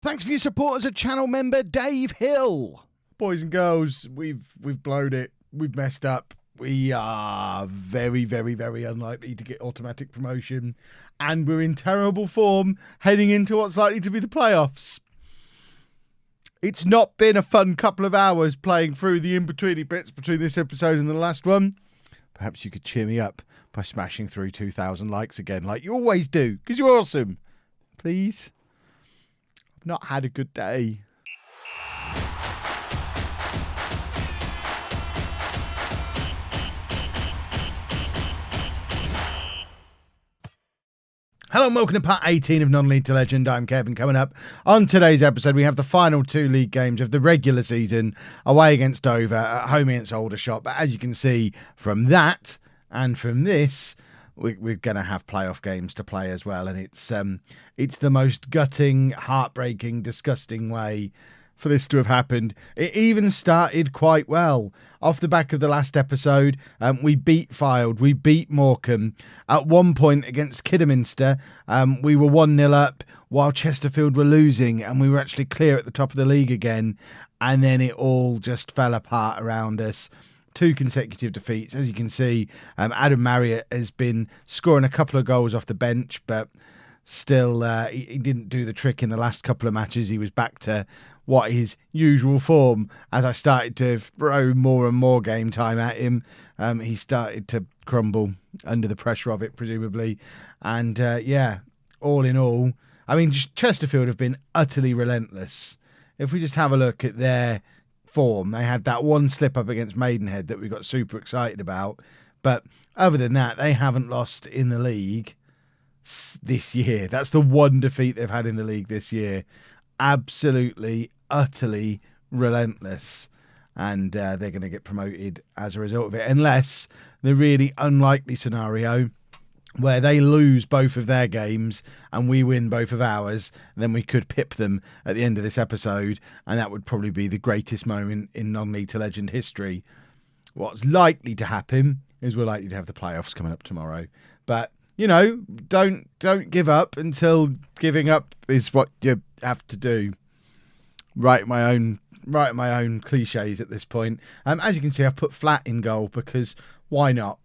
Thanks for your support as a channel member, Dave Hill. Boys and girls, we've blown it. We've messed up. We are very, very, very unlikely to get automatic promotion. And we're in terrible form heading into what's likely to be the playoffs. It's not been a fun couple of hours playing through the in-betweeny bits between this episode and the last one. Perhaps you could cheer me up by smashing through 2,000 likes again, like you always do, because you're awesome. Please. I've not had a good day. Hello and welcome to part 18 of Non-League to Legend. I'm Kevin. Coming up on today's episode, we have the final two league games of the regular season, away against Dover, at home against Aldershot. But as you can see from that and from this, we're going to have playoff games to play as well. And it's the most gutting, heartbreaking, disgusting way for this to have happened. It even started quite well. Off the back of the last episode, we beat Fylde, we beat Morecambe. At one point against Kidderminster, we were 1-0 up while Chesterfield were losing, and we were actually clear at the top of the league again. And then it all just fell apart around us. 2 consecutive defeats. As you can see, Adam Marriott has been scoring a couple of goals off the bench, but still he didn't do the trick in the last couple of matches. He was back to what his usual form. As I started to throw more and more game time at him, he started to crumble under the pressure of it, presumably. And all in all, I mean, Chesterfield have been utterly relentless. If we just have a look at their form, they had that one slip up against Maidenhead that we got super excited about. But other than that, they haven't lost in the league this year. That's the one defeat they've had in the league this year. Absolutely, utterly relentless. And they're going to get promoted as a result of it, unless the really unlikely scenario where they lose both of their games and we win both of ours. Then we could pip them at the end of this episode, and that would probably be the greatest moment in Non-League to Legend history. What's likely to happen is we're likely to have the playoffs coming up tomorrow. But you know, don't give up until giving up is what you have to do. Write my own cliches at this point. As you can see, I've put Flat in goal because why not?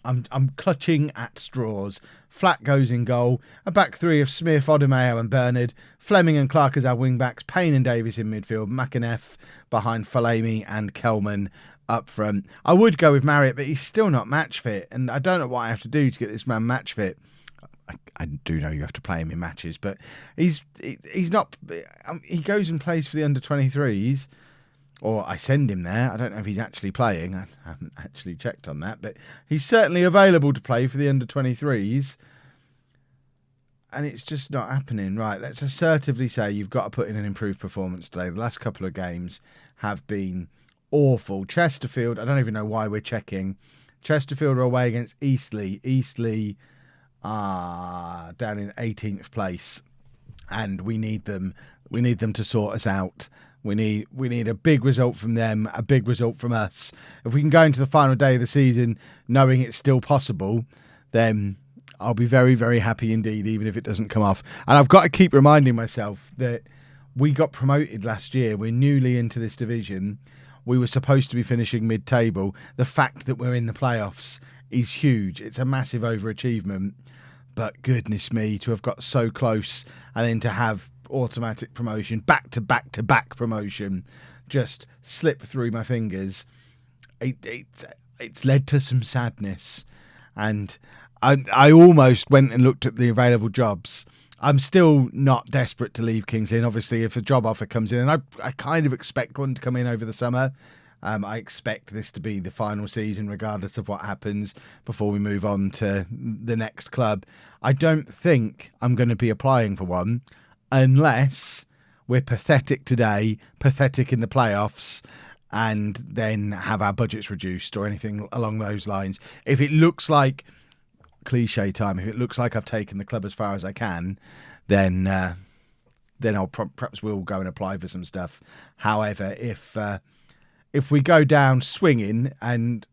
I'm clutching at straws. Flat goes in goal. A back three of Smith, Odemayo and Bernard. Fleming and Clark as our wing-backs. Payne and Davis in midfield. McAneff behind Falemi and Kelman up front. I would go with Marriott, but he's still not match fit. And I don't know what I have to do to get this man match fit. I do know you have to play him in matches, but he's not... He goes and plays for the under-23s. Or I send him there. I don't know if he's actually playing. I haven't actually checked on that. But he's certainly available to play for the under-23s. And it's just not happening. Right, let's assertively say you've got to put in an improved performance today. The last couple of games have been awful. Chesterfield, I don't even know why we're checking. Chesterfield are away against Eastleigh. Eastleigh are down in 18th place. And we need them to sort us out. We need a big result from them, a big result from us. If we can go into the final day of the season knowing it's still possible, then I'll be very, very happy indeed, even if it doesn't come off. And I've got to keep reminding myself that we got promoted last year. We're newly into this division. We were supposed to be finishing mid-table. The fact that we're in the playoffs is huge. It's a massive overachievement. But goodness me, to have got so close and then to have automatic promotion, back-to-back-to-back promotion, just slip through my fingers. It's led to some sadness. And I almost went and looked at the available jobs. I'm still not desperate to leave King's Lynn. Obviously, if a job offer comes in, and I kind of expect one to come in over the summer. I expect this to be the final season, regardless of what happens, before we move on to the next club. I don't think I'm going to be applying for one, unless we're pathetic today, pathetic in the playoffs, and then have our budgets reduced or anything along those lines. If it looks like cliche time, if it looks like I've taken the club as far as I can, then I'll perhaps we'll go and apply for some stuff. However, if we go down swinging and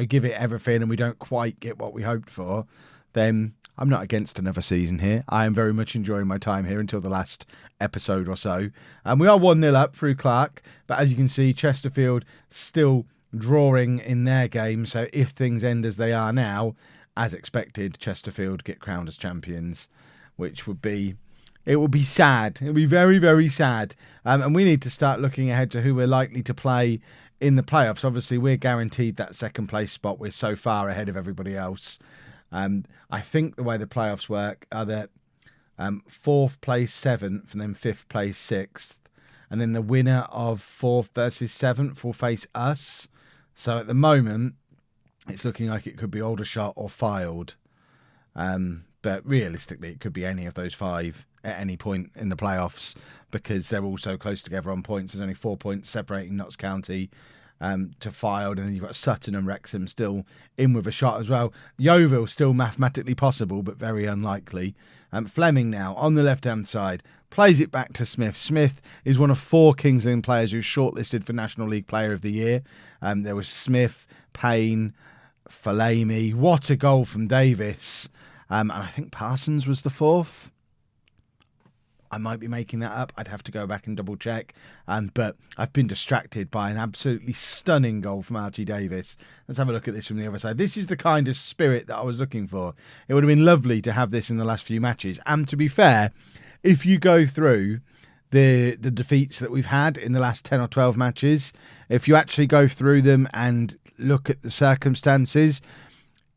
give it everything and we don't quite get what we hoped for, then I'm not against another season here. I am very much enjoying my time here until the last episode or so. And we are 1-0 up through Clark, but as you can see, Chesterfield still drawing in their game. So if things end as they are now, as expected, Chesterfield get crowned as champions, which would be... It will be sad. It will be very, very sad. And we need to start looking ahead to who we're likely to play in the playoffs. Obviously, we're guaranteed that second place spot. We're so far ahead of everybody else. I think the way the playoffs work are that 4th place 7th and then 5th place 6th. And then the winner of 4th versus 7th will face us. So at the moment, it's looking like it could be Aldershot or Fylde. But realistically, it could be any of those 5 at any point in the playoffs because they're all so close together on points. There's only 4 points separating Notts County to Fylde, and then you've got Sutton and Wrexham still in with a shot as well. Yeovil still mathematically possible, but very unlikely. Fleming now on the left-hand side plays it back to Smith. Smith is one of 4 Kings Lynn players who's shortlisted for National League Player of the Year. There was Smith, Payne, Falemi. What a goal from Davis. And I think Parsons was the 4th. I might be making that up. I'd have to go back and double check. But I've been distracted by an absolutely stunning goal from Archie Davis. Let's have a look at this from the other side. This is the kind of spirit that I was looking for. It would have been lovely to have this in the last few matches. And to be fair, if you go through the defeats that we've had in the last 10 or 12 matches, if you actually go through them and look at the circumstances,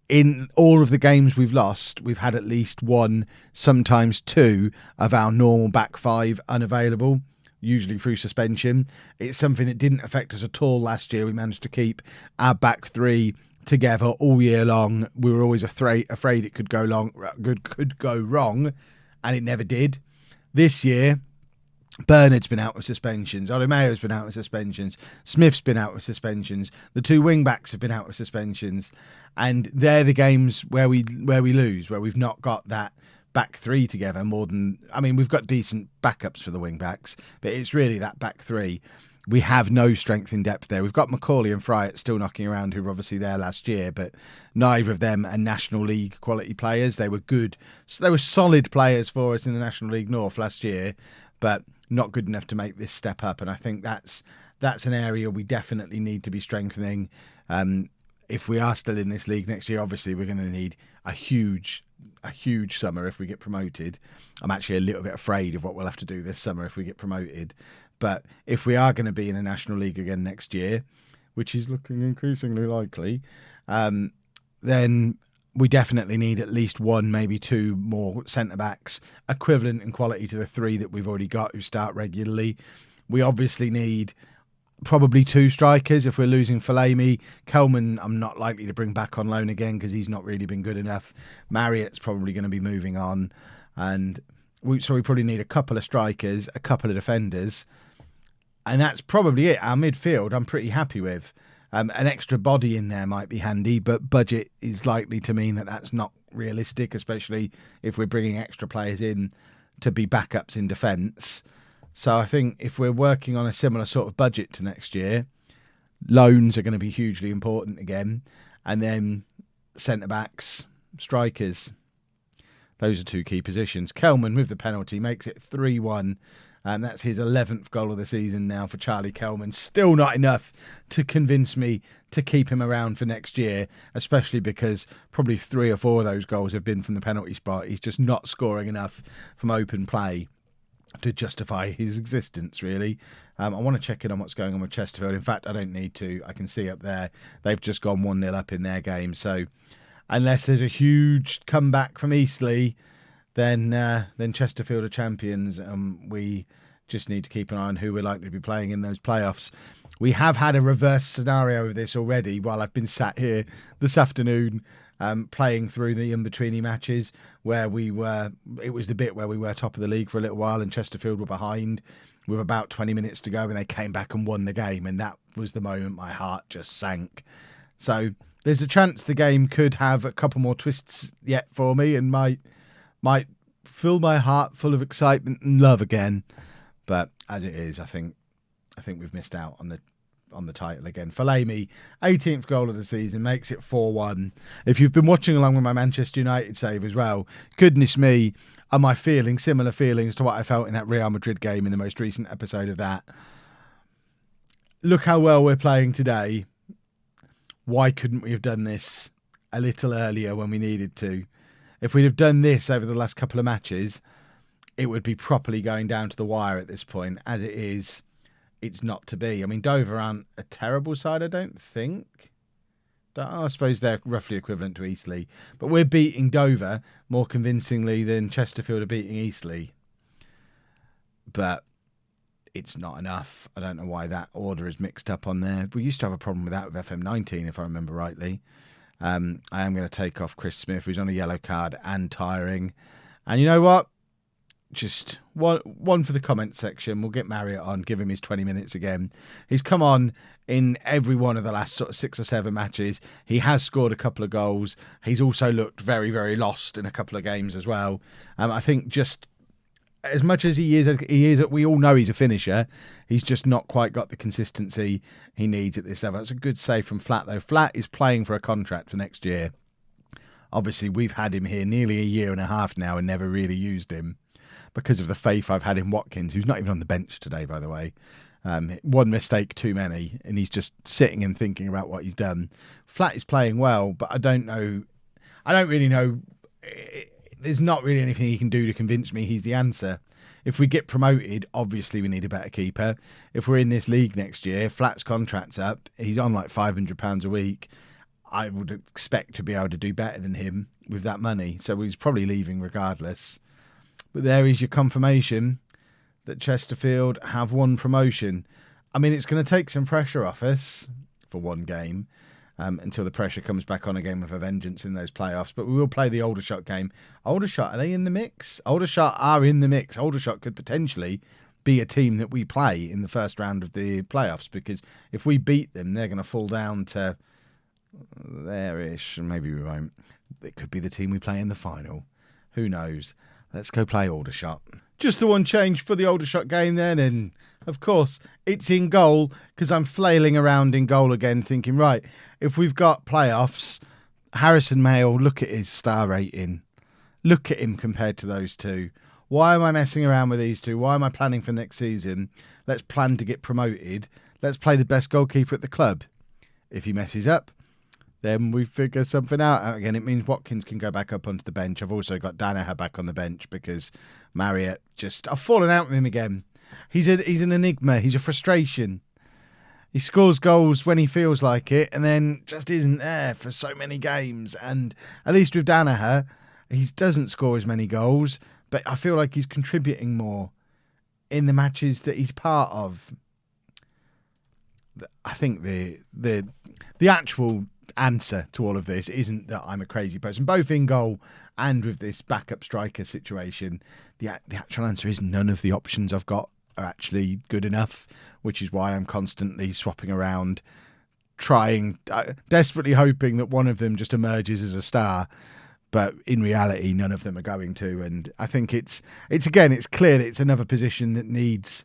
in all of the games we've lost, we've had at least 1, sometimes 2 of our normal back 5 unavailable, usually through suspension. It's something that didn't affect us at all last year. We managed to keep our back 3 together all year long. We were always afraid it could go wrong, and it never did. This year, Bernard's been out with suspensions. Olomeo's been out with suspensions. Smith's been out with suspensions. The 2 wing-backs have been out with suspensions. And they're the games where we lose, where we've not got that back 3 together more than... I mean, we've got decent backups for the wing-backs, but it's really that back 3. We have no strength in depth there. We've got Macaulay and Fryatt still knocking around, who were obviously there last year, but neither of them are National League quality players. They were good. So they were solid players for us in the National League North last year, but not good enough to make this step up. And I think that's an area we definitely need to be strengthening. If we are still in this league next year, obviously we're going to need a huge summer if we get promoted. I'm actually a little bit afraid of what we'll have to do this summer if we get promoted. But if we are going to be in the National League again next year, which is looking increasingly likely, then we definitely need at least 1, maybe 2 more centre-backs, equivalent in quality to the 3 that we've already got who start regularly. We obviously need probably 2 strikers if we're losing Falemi. Kelman, I'm not likely to bring back on loan again because he's not really been good enough. Marriott's probably going to be moving on. And we probably need a couple of strikers, a couple of defenders. And that's probably it. Our midfield, I'm pretty happy with. An extra body in there might be handy, but budget is likely to mean that that's not realistic, especially if we're bringing extra players in to be backups in defence. So I think if we're working on a similar sort of budget to next year, loans are going to be hugely important again. And then centre-backs, strikers, those are 2 key positions. Kelman with the penalty makes it 3-1. And that's his 11th goal of the season now for Charlie Kelman. Still not enough to convince me to keep him around for next year, especially because probably 3 or 4 of those goals have been from the penalty spot. He's just not scoring enough from open play to justify his existence, really. I want to check in on what's going on with Chesterfield. In fact, I don't need to. I can see up there they've just gone 1-0 up in their game. So unless there's a huge comeback from Eastleigh, then Chesterfield are champions, and we just need to keep an eye on who we're likely to be playing in those playoffs. We have had a reverse scenario of this already while I've been sat here this afternoon playing through the in-betweeny matches where it was the bit where we were top of the league for a little while and Chesterfield were behind with about 20 minutes to go and they came back and won the game, and that was the moment my heart just sank. So there's a chance the game could have a couple more twists yet for me and might fill my heart full of excitement and love again. But as it is, I think we've missed out on the on the title again. Fellaini, 18th goal of the season, makes it 4-1. If you've been watching along with my Manchester United save as well, goodness me, am I feeling similar feelings to what I felt in that Real Madrid game in the most recent episode of that. Look how well we're playing today. Why couldn't we have done this a little earlier when we needed to? If we'd have done this over the last couple of matches, it would be properly going down to the wire at this point. As it is, it's not to be. I mean, Dover aren't a terrible side, I don't think. I suppose they're roughly equivalent to Eastleigh. But we're beating Dover more convincingly than Chesterfield are beating Eastleigh. But it's not enough. I don't know why that order is mixed up on there. We used to have a problem with that with FM19, if I remember rightly. I am going to take off Chris Smith, who's on a yellow card and tiring. And you know what? Just one for the comment section. We'll get Marriott on, give him his 20 minutes again. He's come on in every one of the last sort of 6 or 7 matches. He has scored a couple of goals. He's also looked very, very lost in a couple of games as well. I think just as much as he is, we all know he's a finisher. He's just not quite got the consistency he needs at this level. It's a good save from Flat, though. Flat is playing for a contract for next year. Obviously, we've had him here nearly a year and a half now and never really used him, because of the faith I've had in Watkins, who's not even on the bench today, by the way. One mistake too many, and he's just sitting and thinking about what he's done. Flat is playing well, but I don't really know. There's not really anything he can do to convince me he's the answer. If we get promoted, obviously we need a better keeper. If we're in this league next year, Flat's contract's up. He's on like £500 a week. I would expect to be able to do better than him with that money. So he's probably leaving regardless. But there is your confirmation that Chesterfield have won promotion. I mean, it's going to take some pressure off us for one game until the pressure comes back on again with a vengeance in those playoffs. But we will play the Aldershot game. Aldershot, are they in the mix? Aldershot are in the mix. Aldershot could potentially be a team that we play in the first round of the playoffs, because if we beat them, they're going to fall down to there-ish. Maybe we won't. It could be the team we play in the final. Who knows? Let's go play Aldershot. Just the one change for the Aldershot game then, and of course it's in goal, because I'm flailing around in goal again thinking, right, if we've got playoffs, Harrison Mayle, look at his star rating. Look at him compared to those two. Why am I messing around with these two? Why am I planning for next season? Let's plan to get promoted. Let's play the best goalkeeper at the club. If he messes up, then we figure something out. Again, it means Watkins can go back up onto the bench. I've also got Danaher back on the bench because Marriott I've fallen out with him again. He's an enigma. He's a frustration. He scores goals when he feels like it and then just isn't there for so many games. And at least with Danaher, he doesn't score as many goals, but I feel like he's contributing more in the matches that he's part of. I think the actual answer to all of this isn't that I'm a crazy person. Both in goal and with this backup striker situation, the actual answer is none of the options I've got are actually good enough, which is why I'm constantly swapping around, desperately hoping that one of them just emerges as a star. But in reality, none of them are going to. And I think it's clear that it's another position that needs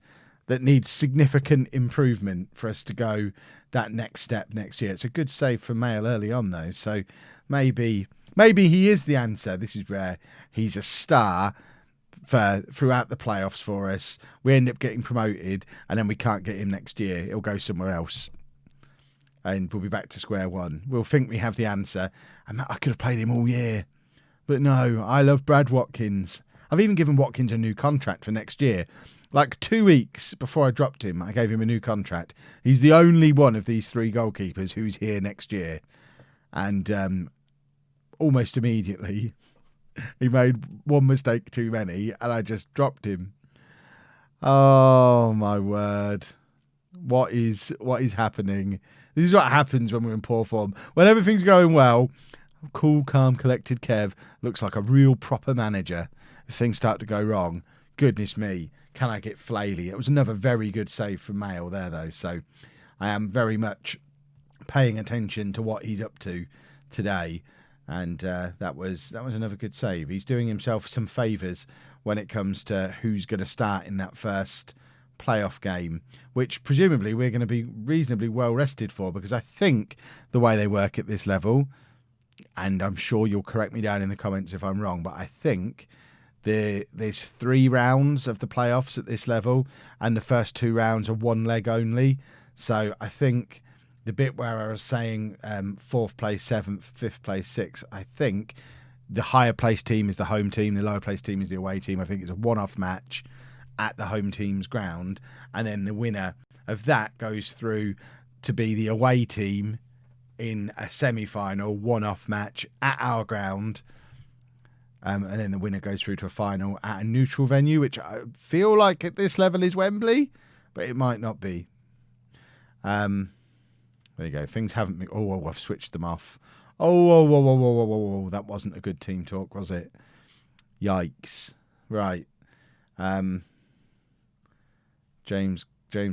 significant improvement for us to go that next step next year. It's a good save for Mayle early on, though. So maybe he is the answer. This is where he's a star throughout the playoffs for us. We end up getting promoted, and then we can't get him next year. He'll go somewhere else, and we'll be back to square one. We'll think we have the answer. I could have played him all year. But no, I love Brad Watkins. I've even given Watkins a new contract for next year. Like 2 weeks before I dropped him, I gave him a new contract. He's the only one of these 3 goalkeepers who's here next year. And almost immediately, he made one mistake too many, and I just dropped him. Oh, my word. What is happening? This is what happens when we're in poor form. When everything's going well, cool, calm, collected Kev looks like a real proper manager. If things start to go wrong, goodness me, can I get flaily? It was another very good save from Mayle there, though. So I am very much paying attention to what he's up to today. And that was another good save. He's doing himself some favours when it comes to who's going to start in that first playoff game, which presumably we're going to be reasonably well rested for, because I think the way they work at this level, and I'm sure you'll correct me down in the comments if I'm wrong, but I think there's 3 rounds of the playoffs at this level, and the first 2 rounds are 1 leg only. So I think the bit where I was saying 4th place, 7th, 5th place, 6th, I think the higher place team is the home team, the lower place team is the away team. I think it's a one-off match at the home team's ground, and then the winner of that goes through to be the away team in a semi-final one-off match at our ground, and then the winner goes through to a final at a neutral venue, which I feel like at this level is Wembley, but it might not be. There you go. Things haven't been... Oh, I've switched them off. Oh, that wasn't a good team talk, was it? Yikes. Right. James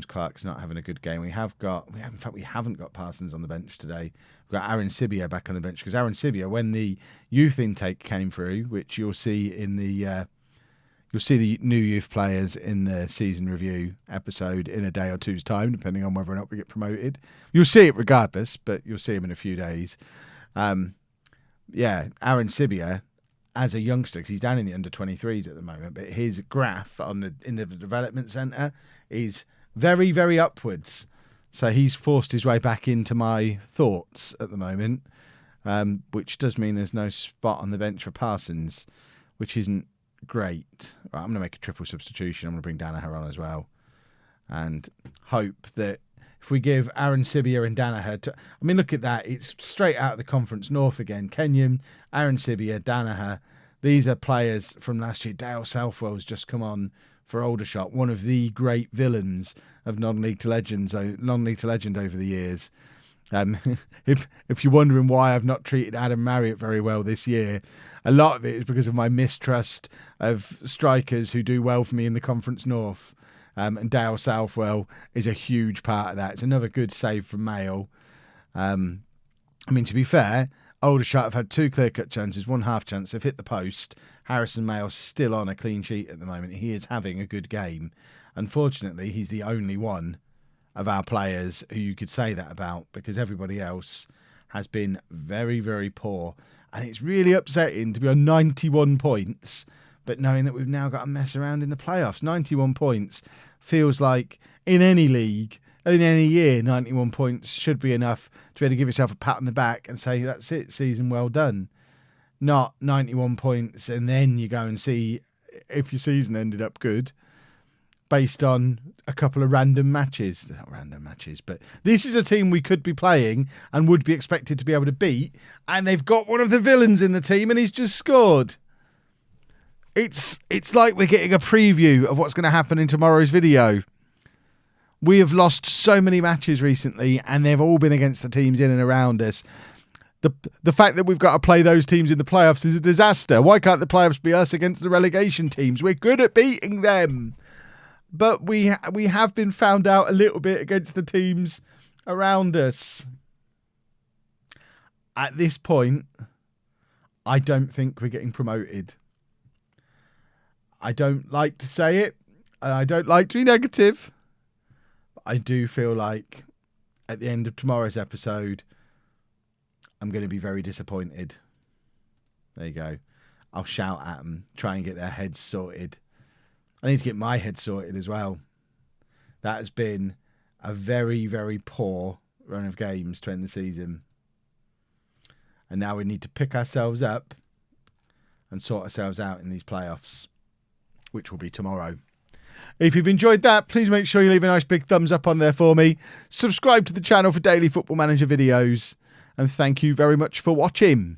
Clark's not having a good game. We haven't got Parsons on the bench today. We've got Aaron Sibia back on the bench, because Aaron Sibia, when the youth intake came through, which you'll see in the new youth players in the season review episode in a day or two's time, depending on whether or not we get promoted. You'll see it regardless, but you'll see him in a few days. Aaron Sibia, as a youngster, because he's down in the under-23s at the moment, but his graph in the development centre is very, very upwards. So he's forced his way back into my thoughts at the moment, which does mean there's no spot on the bench for Parsons, which isn't great. Right, I'm going to make a triple substitution. I'm going to bring Danaher on as well, and hope that if we give Aaron Sibia and Danaher... I mean, look at that. It's straight out of the Conference North again. Kenyon, Aaron Sibia, Danaher. These are players from last year. Dale Southwell's just come on for Aldershot, one of the great villains of non-league to legend over the years. If you're wondering why I've not treated Adam Marriott very well this year, a lot of it is because of my mistrust of strikers who do well for me in the Conference North. And Dale Southwell is a huge part of that. It's another good save from Mail. I mean, to be fair, Aldershot have had 2 clear-cut chances, 1 half chance. They've hit the post. Harrison Mail's still on a clean sheet at the moment. He is having a good game. Unfortunately, he's the only one of our players who you could say that about, because everybody else has been very, very poor. And it's really upsetting to be on 91 points, but knowing that we've now got to mess around in the playoffs. 91 points feels like in any league, in any year, 91 points should be enough to be able to give yourself a pat on the back and say, that's it, season well done. Not 91 points and then you go and see if your season ended up good based on a couple of random matches. Not random matches, but this is a team we could be playing and would be expected to be able to beat, and they've got one of the villains in the team and he's just scored. It's like we're getting a preview of what's going to happen in tomorrow's video. We have lost so many matches recently, and they've all been against the teams in and around us. The fact that we've got to play those teams in the playoffs is a disaster. Why can't the playoffs be us against the relegation teams? We're good at beating them. But we have been found out a little bit against the teams around us. At this point, I don't think we're getting promoted. I don't like to say it, and I don't like to be negative. But I do feel like at the end of tomorrow's episode, I'm going to be very disappointed. There you go. I'll shout at them, try and get their heads sorted. I need to get my head sorted as well. That has been a very, very poor run of games to end the season. And now we need to pick ourselves up and sort ourselves out in these playoffs, which will be tomorrow. If you've enjoyed that, please make sure you leave a nice big thumbs up on there for me. Subscribe to the channel for daily Football Manager videos. And thank you very much for watching.